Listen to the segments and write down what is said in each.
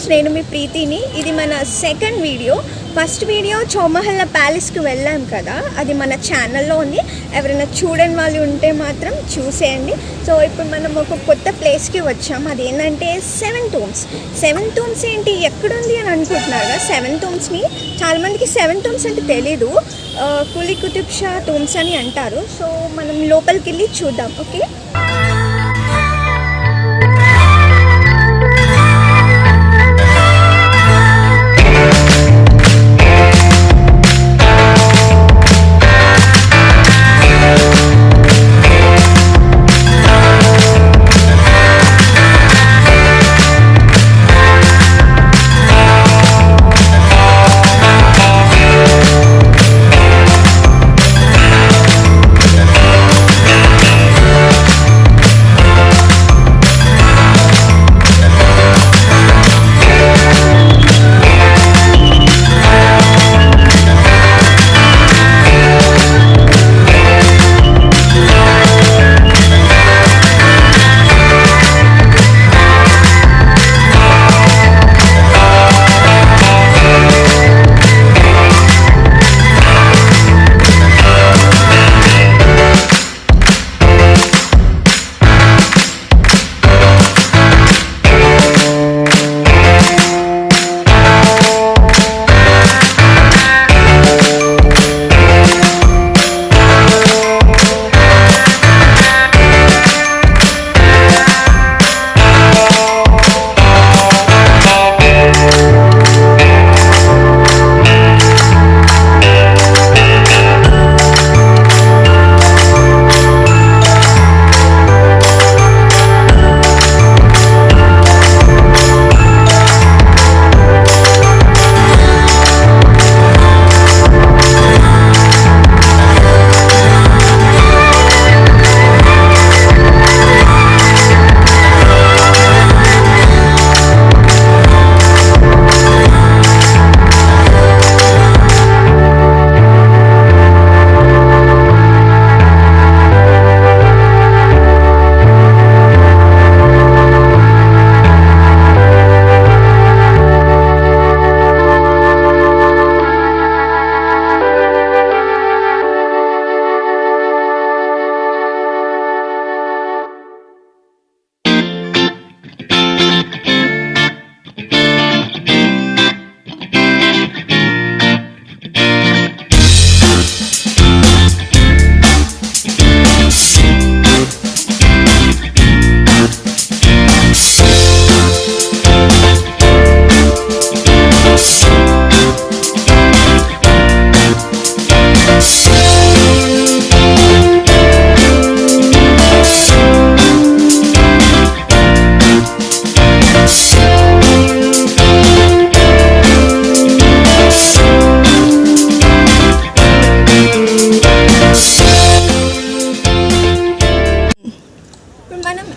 Viewers, నేను మీ ప్రీతిని. ఇది మన second video. First video Chowmahalla ప్యాలెస్కి వెళ్ళాం కదా, అది మన ఛానల్లో ఉంది. ఎవరైనా చూడని వాళ్ళు ఉంటే మాత్రం చూసేయండి. సో ఇప్పుడు మనం ఒక కొత్త ప్లేస్కి వచ్చాం. అదేంటంటే సెవెన్ టూమ్స్ ఏంటి, ఎక్కడుంది అని అనుకుంటున్నారు కదా. సెవెన్ టూమ్స్ని చాలామందికి సెవెన్ టూమ్స్ అంటే తెలీదు. కులీ కుతుబ్ షా టూమ్స్ అని అంటారు. సో మనం లోపలికి వెళ్ళి చూద్దాం. ఓకే,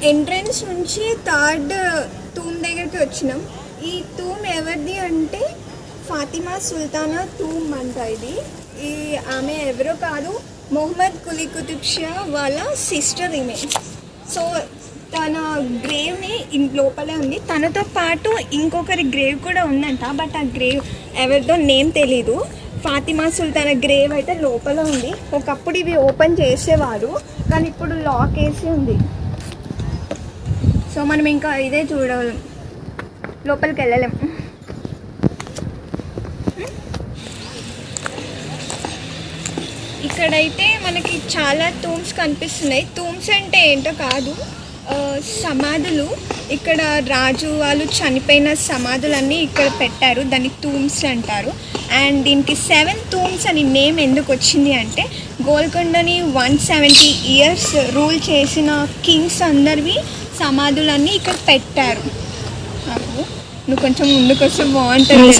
ఎంట్రన్స్ నుంచి థర్డ్ టూమ్ దగ్గరికి వచ్చినాం. ఈ టూమ్ ఎవరిది అంటే ఫాతిమా సుల్తానా టూమ్ అంట. ఈ ఆమె ఎవరో కాదు, మొహమ్మద్ కులీ కుతుబ్ షా వాళ్ళ సిస్టర్ ఈమె. సో తన గ్రేవ్ని లోపలే ఉంది. తనతో పాటు ఇంకొకరి గ్రేవ్ కూడా ఉందంట, బట్ ఆ గ్రేవ్ ఎవరిదో నేమ్ తెలీదు. ఫాతిమా సుల్తానా గ్రేవ్ అయితే లోపల ఉంది. ఒకప్పుడు ఇవి ఓపెన్ చేసేవారు, కానీ ఇప్పుడు లాక్ వేసి ఉంది. సో మనం ఇంకా ఇదే చూడలేం, లోపలికి వెళ్ళలేం. ఇక్కడైతే మనకి చాలా టూమ్స్ కనిపిస్తున్నాయి. టూమ్స్ అంటే ఏంటో కాదు, సమాధులు. ఇక్కడ రాజు వాళ్ళు చనిపోయిన సమాధులన్నీ ఇక్కడ పెట్టారు, దాన్ని టూమ్స్ అంటారు. అండ్ దీనికి 7 టూమ్స్ అని నేమ్ ఎందుకు వచ్చింది అంటే గోల్కొండని 170 years రూల్ చేసిన కింగ్స్ అందరివి సమాధులన్నీ ఇక్కడ పెట్టారు. నువ్వు కొంచెం ముందుకొస్తే బాగుంటుంది.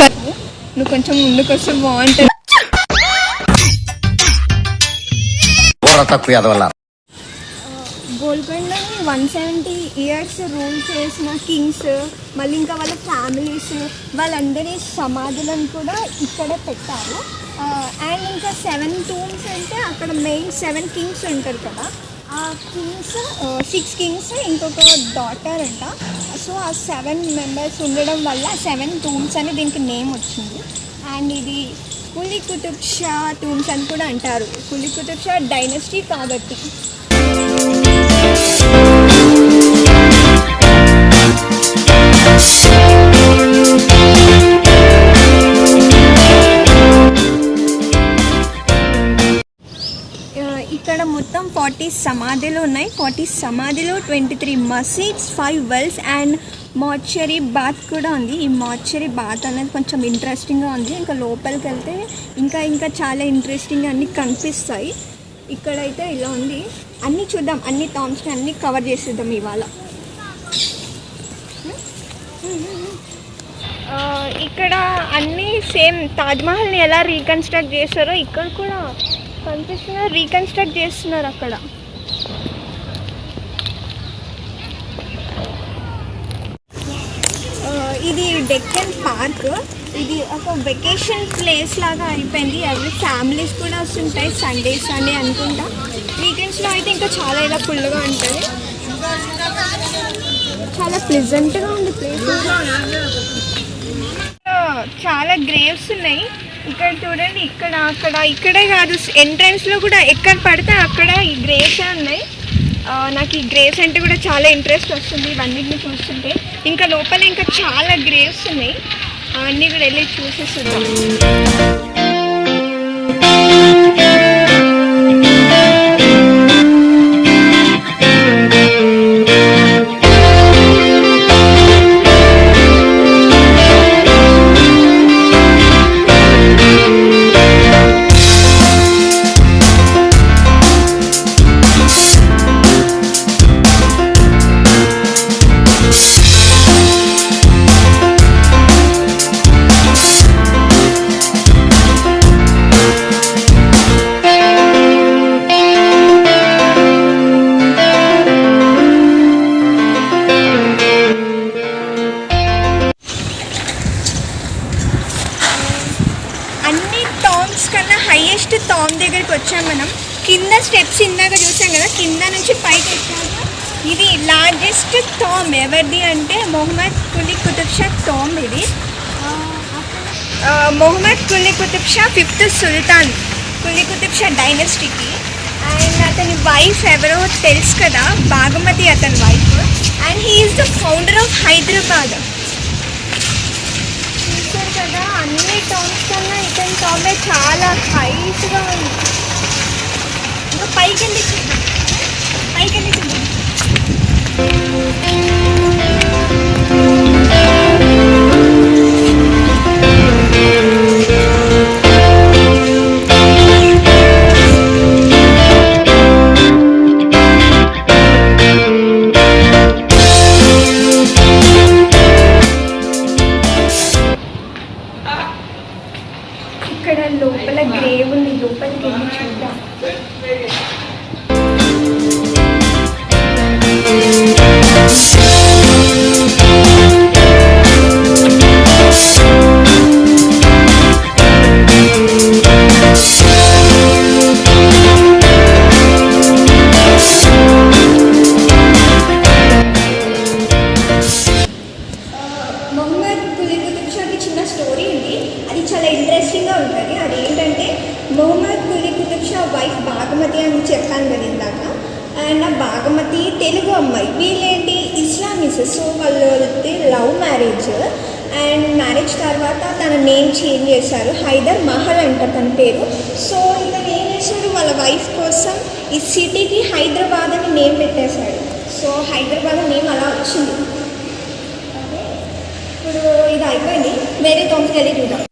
గోల్కొండని 170 years రూల్ చేసిన కింగ్స్, మళ్ళీ ఇంకా వాళ్ళ ఫ్యామిలీస్, వాళ్ళందరి సమాధులను కూడా ఇక్కడే పెట్టారు. అండ్ ఇంకా 7 టూమ్స్ అంటే అక్కడ మెయిన్ 7 కింగ్స్ ఉంటారు కదా, ఆ కింగ్స్ 6 కింగ్స్ ఇంకొక డాటర్ అంట. సో ఆ 7 మెంబర్స్ ఉండడం వల్ల 7 టూమ్స్ అని దీనికి నేమ్ వచ్చింది. అండ్ ఇది కులీ కుతుబ్ షా టూమ్స్ అని కూడా అంటారు, కులీ కుతుబ్ షా డైనస్టీ కాబట్టి. ఇక్కడ మొత్తం 40 సమాధులు ఉన్నాయి. 40 సమాధిలో 23 మసీద్స్, 5 వెల్స్ అండ్ మార్చరీ బాత్ కూడా ఉంది. ఈ మార్చరీ బాత్ అనేది కొంచెం ఇంట్రెస్టింగ్గా ఉంది. ఇంకా లోపలికి వెళ్తే ఇంకా చాలా ఇంట్రెస్టింగ్ అన్నీ కనిపిస్తాయి. ఇక్కడైతే ఇలా ఉంది. అన్నీ చూద్దాం, అన్ని టామ్స్ని అన్నీ కవర్ చేసేద్దాం ఇవాళ. ఇక్కడ అన్నీ సేమ్ తాజ్మహల్ని ఎలా రీకన్స్ట్రక్ట్ చేస్తారో ఇక్కడ కూడా కనిపిస్తున్నారు, రీకన్స్ట్రక్ట్ చేస్తున్నారు అక్కడ. ఇది డెక్కన్ పార్క్. ఇది ఒక వెకేషన్ ప్లేస్ లాగా అయిపోయింది. అవి ఫ్యామిలీస్ కూడా వస్తుంటాయి సండే అనుకుంటా. వీకెండ్స్లో అయితే ఇంకా చాలా ఇలా ఫుల్గా ఉంటుంది. చాలా ప్లెజెంట్గా ఉంది ప్లేస్. చాలా గ్రేవ్స్ ఉన్నాయి ఇక్కడ చూడండి. ఇక్కడే కాదు, ఎంట్రన్స్లో కూడా ఎక్కడ పడితే అక్కడ ఈ గ్రేవ్స్ ఉన్నాయి. నాకు ఈ గ్రేవ్స్ అంటే కూడా చాలా ఇంట్రెస్ట్ వస్తుంది ఇవన్నిటిని చూస్తుంటే. ఇంకా లోపల ఇంకా చాలా గ్రేవ్స్ ఉన్నాయి, అవన్నీ కూడా వెళ్ళి చూసేస్తున్నాం. హైయెస్ట్ టామ్ దగ్గరికి వచ్చాం మనం. కింద స్టెప్స్ ఇందాక చూసాం కదా, కింద నుంచి పైకి వచ్చాక ఇది లార్జెస్ట్ టామ్ ఎవరిది అంటే మొహమ్మద్ కులీ కుతుబ్ షా టామ్. ఇది మొహమ్మద్ కులీ కుతుబ్ షా 5th సుల్తాన్ కులీ కుతుబ్ షా డైనస్టీకి. అండ్ అతని వైఫ్ ఎవరో తెలుసు కదా, బాగమతి అతని wife. And he is the founder of Hyderabad. చూసారు కదా, అన్ని టామ్స్ కన్నా ఇతని టామే చాలా హైట్గా ఉంది. ఇంకా పైకి చూద్దాం. ఇక్కడ లోపల గ్రేవ్ ఉంది, లోపలికి వెళ్ళి చూద్దాం. మొహమ్మద్ కులీ కుతుబ్ షాకి చిన్న స్టోరీ ఉంది, అది చాలా ఇంట్రెస్టింగ్గా ఉంటుంది. అదేంటంటే మొహమ్మద్ కులీ కుతుబ్ షా వైఫ్ బాగమతి అని చెప్పాను కదా ఇందాక. అండ్ ఆ బాగమతి తెలుగు అమ్మాయి, వీళ్ళేంటి ఇస్లామీస్. సో వాళ్ళది లవ్ మ్యారేజ్. అండ్ మ్యారేజ్ తర్వాత తన నేమ్ చేంజ్ చేశారు, హైదర్ మహల్ అంట తన పేరు. సో ఇతను ఏం చేశాడు, వాళ్ళ వైఫ్ కోసం ఈ సిటీకి హైదరాబాద్ అని నేమ్ పెట్టేశాడు. సో హైదరాబాద్ నేమ్ అలా వచ్చింది. ఇప్పుడు ఇది అయిపోయింది, వేరే తొమ్మిది వెళ్ళి చూద్దాం.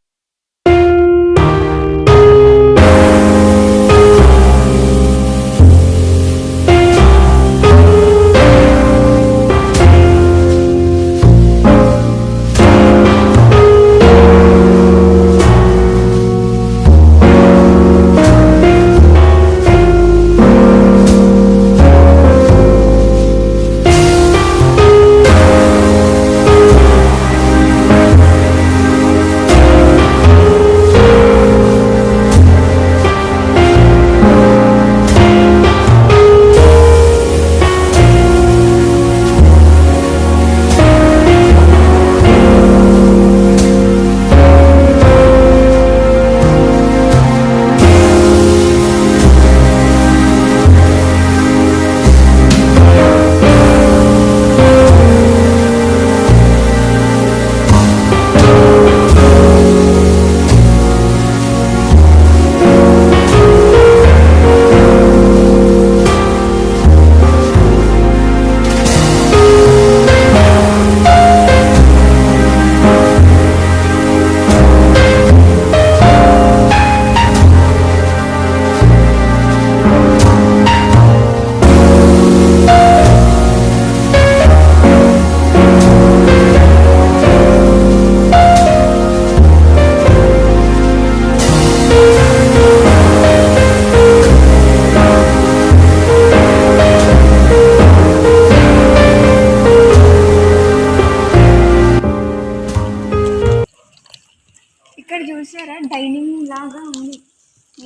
లాగా ఉంది.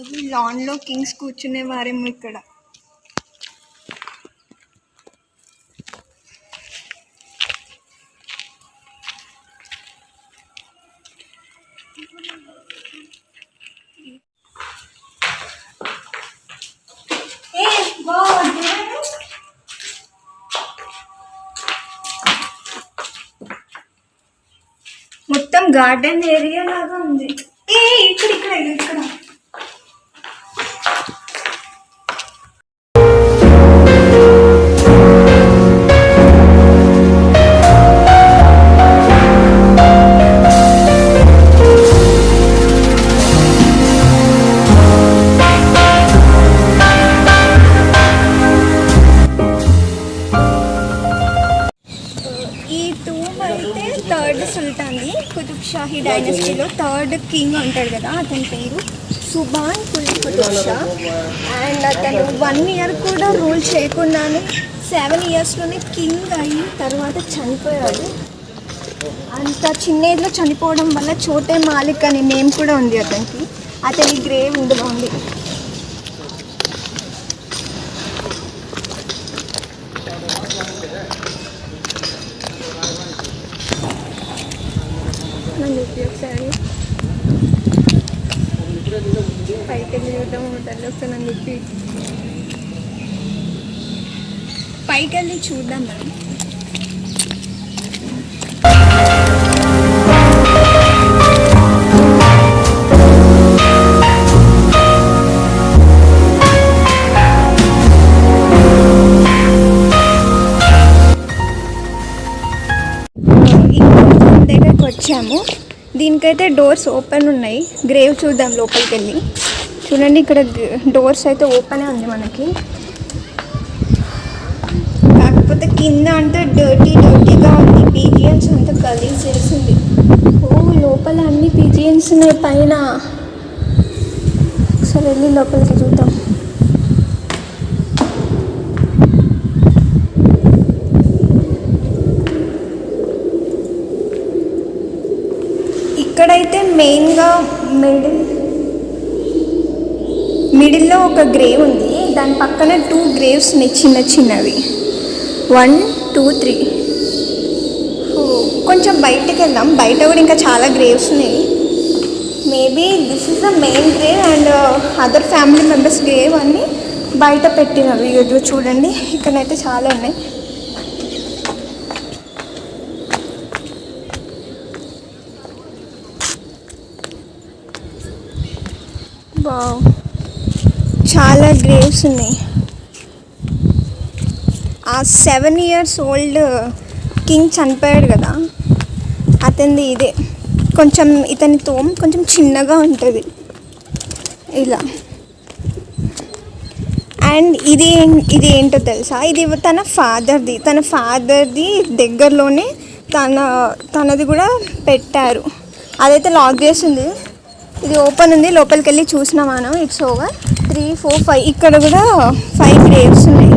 ఇది లాన్లో కింగ్స్ కూర్చునే వారేమో ఇక్కడ. మొత్తం గార్డెన్ ఏరియా లాగా ఉంది. ఇక్కడ ఇక్కడ ఇక్కడ థర్డ్ సుల్తాన్ది, కుతుబ్ షాహీ డైనస్టీలో థర్డ్ కింగ్ ఉంటాడు కదా, అతని పేరు సుబాన్ కులీ కుతుబ్ షా. అండ్ అతను 1 year కూడా రూల్ చేయకుండానే 7 yearsలోనే కింగ్ అయ్యి తర్వాత చనిపోయాడు. అంత చిన్న ఏజ్లో చనిపోవడం వల్ల చోటే మాలిక్ అనే నేమ్ కూడా ఉంది అతనికి. అతని గ్రేవ్ ఇందులో ఉంది. ఒకసారి పైకి వెళ్ళి చూద్దాం. తల్లి ఒకసారి నన్ను చెప్పి పైకి వెళ్ళి చూద్దాం మనం. దగ్గరికి వచ్చాము. దీనికైతే డోర్స్ ఓపెన్ ఉన్నాయి. గ్రేవ్ చూద్దాం లోపలికి వెళ్ళి. చూడండి ఇక్కడ డోర్స్ అయితే ఓపెనే ఉంది మనకి. కాకపోతే కింద అంతా డర్టీగా ఉంది. పీజియన్స్ అంతా గలీజ్ చేసింది. లోపల అన్ని పీజియన్స్ ఉన్నాయి పైన. ఒకసారి వెళ్ళి లోపలికి చూద్దాం. ఇక్కడైతే మెయిన్గా మిడిల్లో ఒక గ్రేవ్ ఉంది. దాని పక్కన 2 graves ఉన్నాయి, చిన్న చిన్నవి. 1 2 3. కొంచెం బయటకు వెళ్దాం. బయట కూడా ఇంకా చాలా గ్రేవ్స్ ఉన్నాయి. Maybe this is the main grave and other family members grave అన్ని బయట పెట్టినవి. ఇది చూడండి, ఇక్కడైతే చాలా ఉన్నాయి. చాలా గ్రేవ్స్ ఉన్నాయి. ఆ 7 years old కింగ్ చనిపోయాడు కదా, అతనిది ఇదే. కొంచెం ఇతని తోమ్ కొంచెం చిన్నగా ఉంటుంది ఇలా. అండ్ ఇది ఏంటో తెలుసా, ఇది తన ఫాదర్ది దగ్గరలోనే తనది కూడా పెట్టారు. అదైతే లాక్ చేసింది. ఇది ఓపెన్ ఉంది. లోపలికి వెళ్ళి చూసినా మనం. It's over. 3 4 5 ఇక్కడ కూడా 5 graves ఉన్నాయి.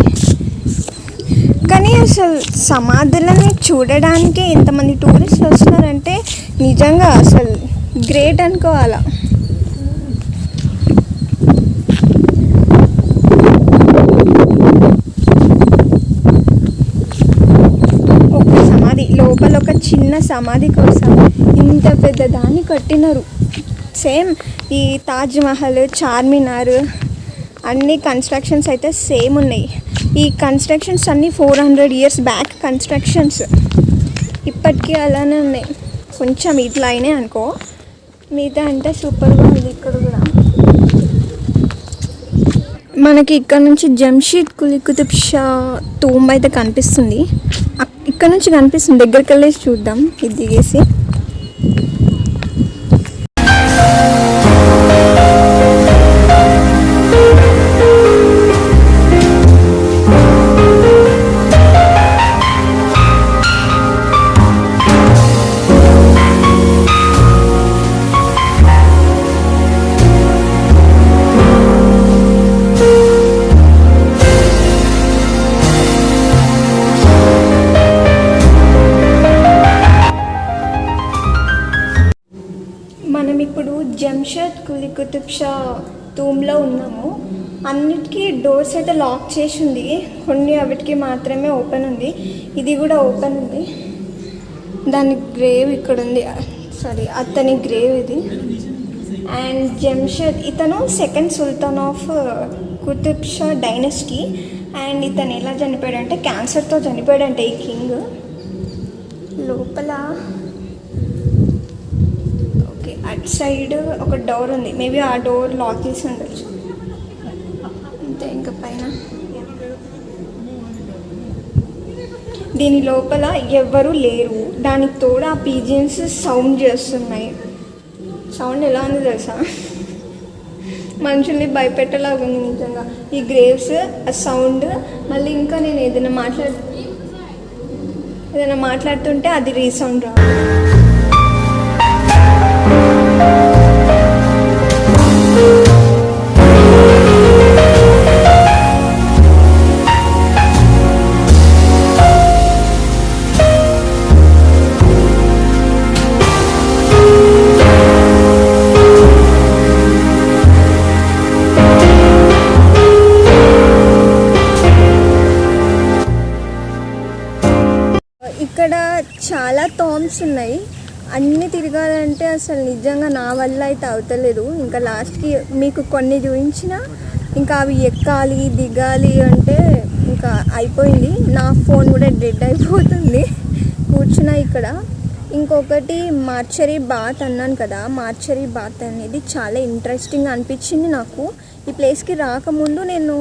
కానీ అసలు సమాధులని చూడడానికి ఎంతమంది టూరిస్టులు వస్తున్నారంటే నిజంగా అసలు గ్రేట్ అనుకోవాలా. ఒక సమాధి లోపల ఒక చిన్న సమాధి కోసం ఇంత పెద్ద దాన్ని కట్టినారు. సేమ్ ఈ తాజ్మహల్, చార్మినార్ అన్ని కన్స్ట్రక్షన్స్ అయితే సేమ్ ఉన్నాయి. ఈ కన్స్ట్రక్షన్స్ అన్నీ 400 years బ్యాక్ కన్స్ట్రక్షన్స్. ఇప్పటికీ అలానే ఉన్నాయి. కొంచెం ఇట్లా అయినాయి అనుకో, మిగతా అంటే సూపర్గా ఉంది. ఇక్కడ కూడా మనకి ఇక్కడ నుంచి జంషీద్ కులీ కుతుబ్ షా తూమ్ అయితే కనిపిస్తుంది. ఇక్కడ నుంచి కనిపిస్తుంది. దగ్గరికి వెళ్ళేసి చూద్దాం ఇది దిగేసి. కుతుబ్ షా టూమ్లో ఉన్నాము. అన్నిటికీ డోర్స్ అయితే లాక్ చేసి ఉంది, కొన్ని అవిటికి మాత్రమే ఓపెన్ ఉంది. ఇది కూడా ఓపెన్ ఉంది. దాని గ్రేవ్ ఇక్కడ ఉంది, సారీ అతని గ్రేవ్ ఇది. అండ్ జంషెద్ ఇతను second sultan of Qutb Shah dynasty. And ఇతను ఎలా చనిపోయాడంటే క్యాన్సర్తో చనిపోయాడంటే ఈ కింగ్. లోపల ఓకే అట్ సైడ్ ఒక డోర్ ఉంది, మేబీ ఆ డోర్ లాక్ చేసి ఉండొచ్చు. అంతే, ఇంకా పైన దీని లోపల ఎవ్వరూ లేరు. దానికి తోడు ఆ పీజియన్స్ సౌండ్ చేస్తున్నాయి. సౌండ్ ఎలా ఉంది తెలుసా, మనుషుల్ని భయపెట్టేలాగా ఉంది నిజంగా. ఈ గ్రేవ్స్, ఆ సౌండ్, మళ్ళీ ఇంకా నేను ఏదైనా మాట్లాడుతుంటే అది రీసౌండ్ రా. ఇక్కడ చాలా టామ్స్ ఉన్నాయి, అన్నీ తిరగాలంటే అసలు నిజంగా నా వల్ల అయితే అవుతలేదు. ఇంకా లాస్ట్కి మీకు కొన్ని చూపించిన, ఇంకా అవి ఎక్కాలి దిగాలి అంటే ఇంకా అయిపోయింది. నా ఫోన్ కూడా డెడ్ అయిపోతుంది కూర్చున్నా ఇక్కడ. ఇంకొకటి మార్చరీ బాత్ అన్నాను కదా, మార్చరీ బాత్ అనేది చాలా ఇంట్రెస్టింగ్ అనిపించింది నాకు. ఈ ప్లేస్కి రాకముందు నేను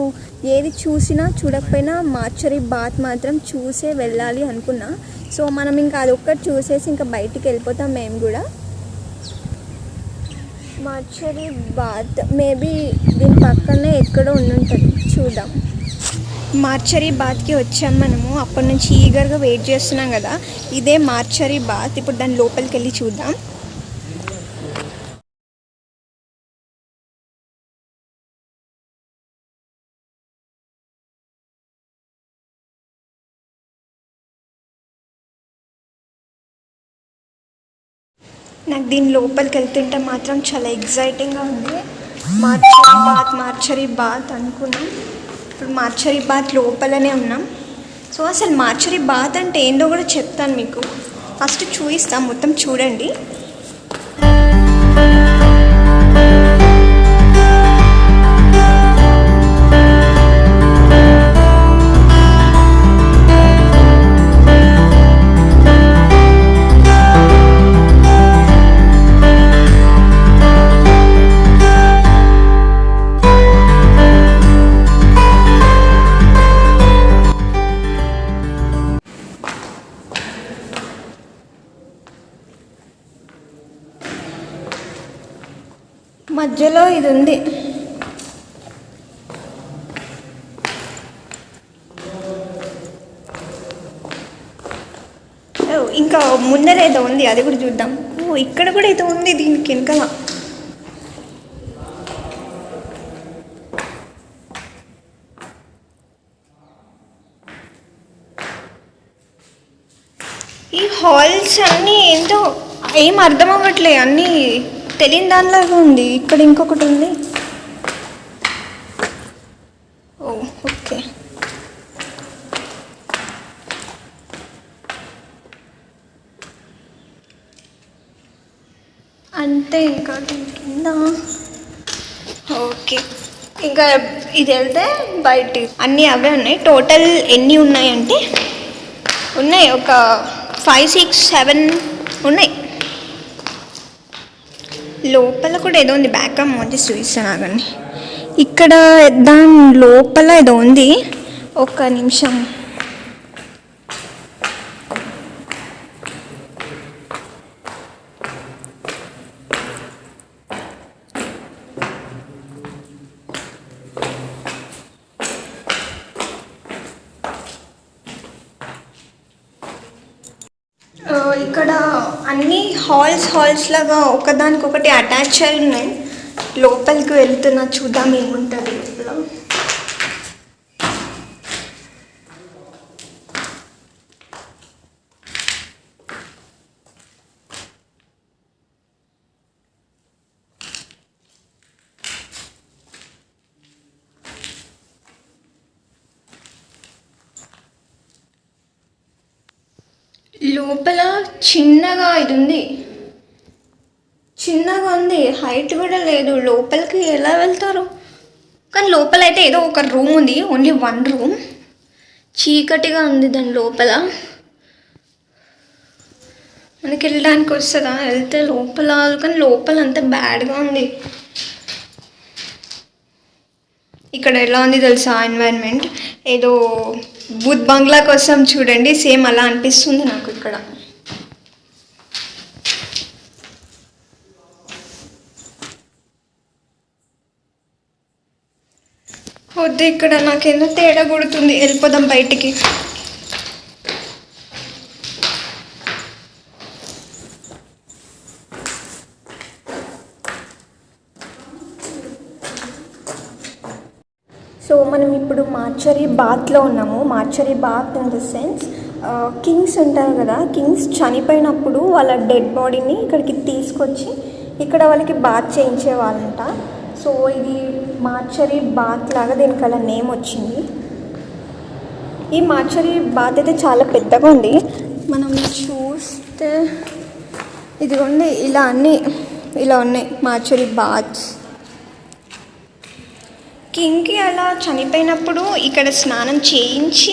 ఏది చూసినా చూడకపోయినా మార్చరీ బాత్ మాత్రం చూసే వెళ్ళాలి అనుకున్నా. సో మనం ఇంకా అదొక్కటి చూసేసి ఇంకా బయటికి వెళ్ళిపోతాం మేము కూడా. మార్చరీ బాత్ మేబీ దీని పక్కనే ఎక్కడో ఉండుంటుంది, చూద్దాం. మార్చరీ బాత్కి వచ్చాం మనము, అప్పటి నుంచి ఈగర్గా వెయిట్ చేస్తున్నాం కదా. ఇదే మార్చరీ బాత్, ఇప్పుడు దాని లోపలికి వెళ్ళి చూద్దాం. నాకు దీని లోపలికి వెళ్తుంటే మాత్రం చాలా ఎగ్జైటింగ్గా ఉంది. మార్చరీ బాత్ అనుకున్నాం, ఇప్పుడు మార్చరీ బాత్ లోపలనే ఉన్నాం. సో అసలు మార్చరీ బాత్ అంటే ఏందో కూడా చెప్తాను మీకు, ఫస్ట్ చూపిస్తాం, మొత్తం చూడండి. మధ్యలో ఇది ఉంది, ఇంకా ముందర ఏదో ఉంది, అది కూడా చూద్దాం. ఇక్కడ కూడా ఏదో ఉంది దీనికి వెనకాల. ఈ హాల్స్ అన్నీ ఏంటో ఏం అర్థం అవ్వట్లే, అన్నీ తెలియని దానిలాగా ఉంది. ఇక్కడ ఇంకొకటి ఉంది, ఓకే. అంతే, ఇంకా కింద ఓకే. ఇంకా ఇది వెళ్తే బయట అన్నీ అవే ఉన్నాయి. టోటల్ ఎన్ని ఉన్నాయంటే ఉన్నాయి ఒక 5, 6, 7 ఉన్నాయి. లోపల కూడా ఏదో ఉంది, బ్యాకప్ మంచి చూపిస్తాను కానీ. ఇక్కడ దాని లోపల ఏదో ఉంది, ఒక్క నిమిషం. ఇక్కడ అన్ని హాల్స్ లాగా ఒకదానికొకటి అటాచ్ అయి ఉన్నాయి. లోపలికి వెళ్తున్నా, చూద్దాం ఏముంటుంది లోపల. లోపల చిన్నగా ఇది ఉంది, చిన్నగా ఉంది, హైట్ కూడా లేదు. లోపలికి ఎలా వెళ్తారు? కానీ లోపల అయితే ఏదో ఒక రూమ్ ఉంది, ఓన్లీ 1 రూమ్. చీకటిగా ఉంది దాని లోపల. మనకి వెళ్ళడానికి వస్తుందా? వెళ్తే లోపల, కానీ లోపల అంత బ్యాడ్గా ఉంది. ఇక్కడ ఎలా ఉంది తెలుసా ఎన్వైర్న్మెంట్? ఏదో బూత్ బంగ్లా కోసం చూడండి, సేమ్ అలా అనిపిస్తుంది నాకు ఇక్కడ. వద్దు, ఇక్కడ నాకేందో తేడా కొడుతుంది, వెళ్ళిపోదాం బయటికి. సో మనం ఇప్పుడు మార్చరీ బాత్లో ఉన్నాము. Mortuary bath in the sense kings ఉంటారు కదా, కింగ్స్ చనిపోయినప్పుడు వాళ్ళ డెడ్ బాడీని ఇక్కడికి తీసుకొచ్చి ఇక్కడ వాళ్ళకి బాత్ చేయించే వాళ్ళంట. సో ఇది మార్చరీ బాత్ లాగా దీనికి అలా నేమ్ వచ్చింది. ఈ మార్చరీ బాత్ అయితే చాలా పెద్దగా ఉంది. మనం చూస్తే ఇదిగోండి, ఇలా అన్నీ ఇలా ఉన్నాయి మార్చరీ బాత్స్. కింగ్కి అలా చనిపోయినప్పుడు ఇక్కడ స్నానం చేయించి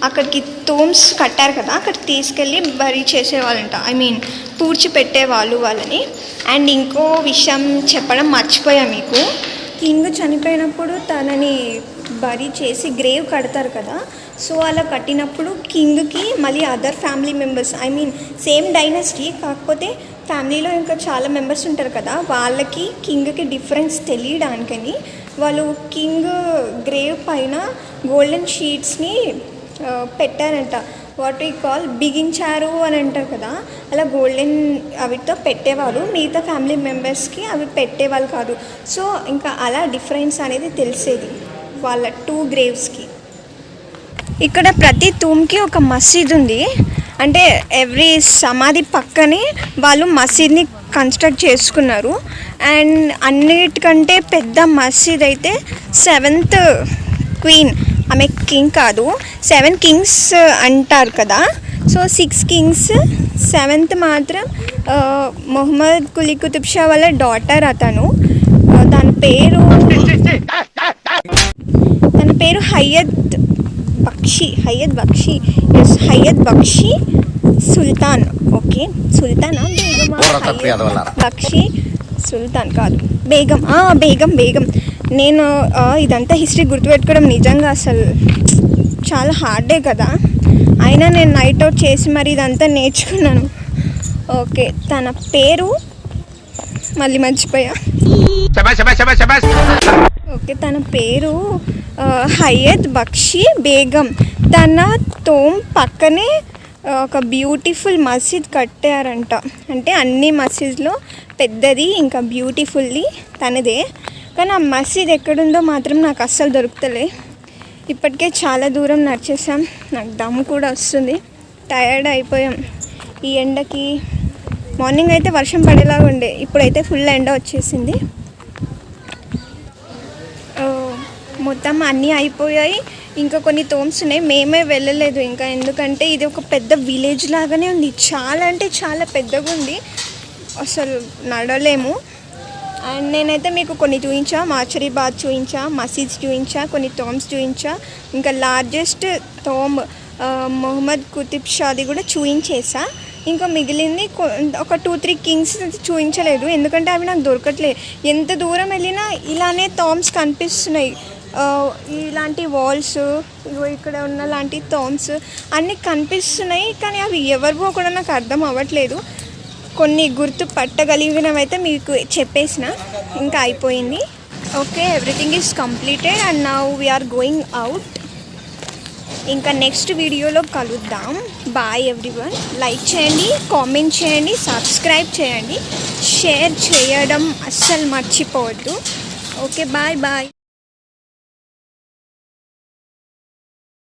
అక్కడికి టోమ్స్ కట్టారు కదా, అక్కడికి తీసుకెళ్ళి బరీ చేసేవాళ్ళంట. ఐ మీన్ పూడ్చి పెట్టేవాళ్ళు వాళ్ళని. అండ్ ఇంకో విషయం చెప్పడం మర్చిపోయా మీకు, కింగ్ చనిపోయినప్పుడు తనని బరీ చేసి గ్రేవ్ కడతారు కదా. సో అలా కట్టినప్పుడు కింగ్కి మళ్ళీ other family members, I mean same dynasty కాకపోతే ఫ్యామిలీలో ఇంకా చాలా మెంబర్స్ ఉంటారు కదా, వాళ్ళకి కింగ్కి డిఫరెన్స్ తెలియడానికని వాళ్ళు కింగ్ గ్రేవ్ పైన గోల్డెన్ షీట్స్ని పెట్టారంట. వాట్ వీ కాల్ బిగించారు అని అంటారు కదా, అలా గోల్డెన్ అవితో పెట్టేవాళ్ళు. మిగతా ఫ్యామిలీ మెంబర్స్కి అవి పెట్టేవాళ్ళు కాదు. సో ఇంకా అలా డిఫరెన్స్ అనేది తెలిసేది వాళ్ళ 2 గ్రేవ్స్కి. ఇక్కడ ప్రతి తూమ్కి ఒక మసీద్ ఉంది. అంటే ఎవ్రీ సమాధి పక్కనే వాళ్ళు మసీద్ని కన్స్ట్రక్ట్ చేసుకున్నారు. అండ్ అన్నిటికంటే పెద్ద మసీద్ అయితే 7th క్వీన్, ఆమె కింగ్ కాదు, 7 కింగ్స్ అంటారు కదా. సో 6 కింగ్స్, 7th మాత్రం మొహమ్మద్ కులీ కుతుబ్ షా వాళ్ళ డాటర్. అతను తన పేరు హయత్ బక్షి సుల్తాన్. ఓకే, సుల్తానా బేగమా? బక్షి సుల్తాన్ కాదు, బేగం. నేను ఇదంతా హిస్టరీ గుర్తుపెట్టుకోవడం నిజంగా అసలు చాలా హార్డే కదా. అయినా నేను నైట్ అవుట్ చేసి మరి ఇదంతా నేర్చుకున్నాను. ఓకే, తన పేరు మళ్ళీ మర్చిపోయా. ఓకే, తన పేరు హయత్ బక్షి బేగం. తన తోమ్ పక్కనే ఒక బ్యూటిఫుల్ మసీద్ కట్టారంట. అంటే అన్ని మసీద్లో పెద్దది ఇంకా బ్యూటిఫుల్లీ తనదే. కానీ ఆ మసీద్ ఎక్కడుందో మాత్రం నాకు అస్సలు దొరుకుతలే. ఇప్పటికే చాలా దూరం నడిచేసాం, నాకు దమ్ కూడా వస్తుంది, టయర్డ్ అయిపోయాం ఈ ఎండకి. మార్నింగ్ అయితే వర్షం పడేలాగా ఉండే, ఇప్పుడైతే ఫుల్ ఎండ వచ్చేసింది. మొత్తం అన్నీ అయిపోయాయి, ఇంకా కొన్ని టోమ్స్ ఉన్నాయి. మేమే వెళ్ళలేదు ఇంకా, ఎందుకంటే ఇది ఒక పెద్ద విలేజ్ లాగానే ఉంది. చాలా అంటే చాలా పెద్దగా ఉంది, అసలు నడలేము. అండ్ నేనైతే మీకు కొన్ని చూపించా, మార్చరీ బాత్ చూపించా, మసీద్స్ చూపించా, కొన్ని టోమ్స్ చూపించా, ఇంకా లార్జెస్ట్ టోమ్ మొహమ్మద్ కుతుబ్ షాది కూడా చూపించేసా. ఇంకా మిగిలింది ఒక 2-3 కింగ్స్ చూపించలేదు, ఎందుకంటే అవి నాకు దొరకట్లేదు. ఎంత దూరం వెళ్ళినా ఇలానే టామ్స్ కనిపిస్తున్నాయి. ఇలాంటి వాల్స్, ఇక్కడ ఉన్న లాంటి టామ్స్ అన్నీ కనిపిస్తున్నాయి, కానీ అవి ఎవరివో కూడా నాకు అర్థం అవ్వట్లేదు. కొన్ని గుర్తు పట్టగలిగినవి అయితే మీకు చెప్పేసిన, ఇంకా అయిపోయింది. Okay, everything is completed and now we are going out. ఇంకా నెక్స్ట్ వీడియోలో కలుద్దాం. Bye everyone. లైక్ చేయండి, కామెంట్ చేయండి, సబ్స్క్రైబ్ చేయండి, షేర్ చేయడం అస్సలు మర్చిపోవద్దు. Okay, bye.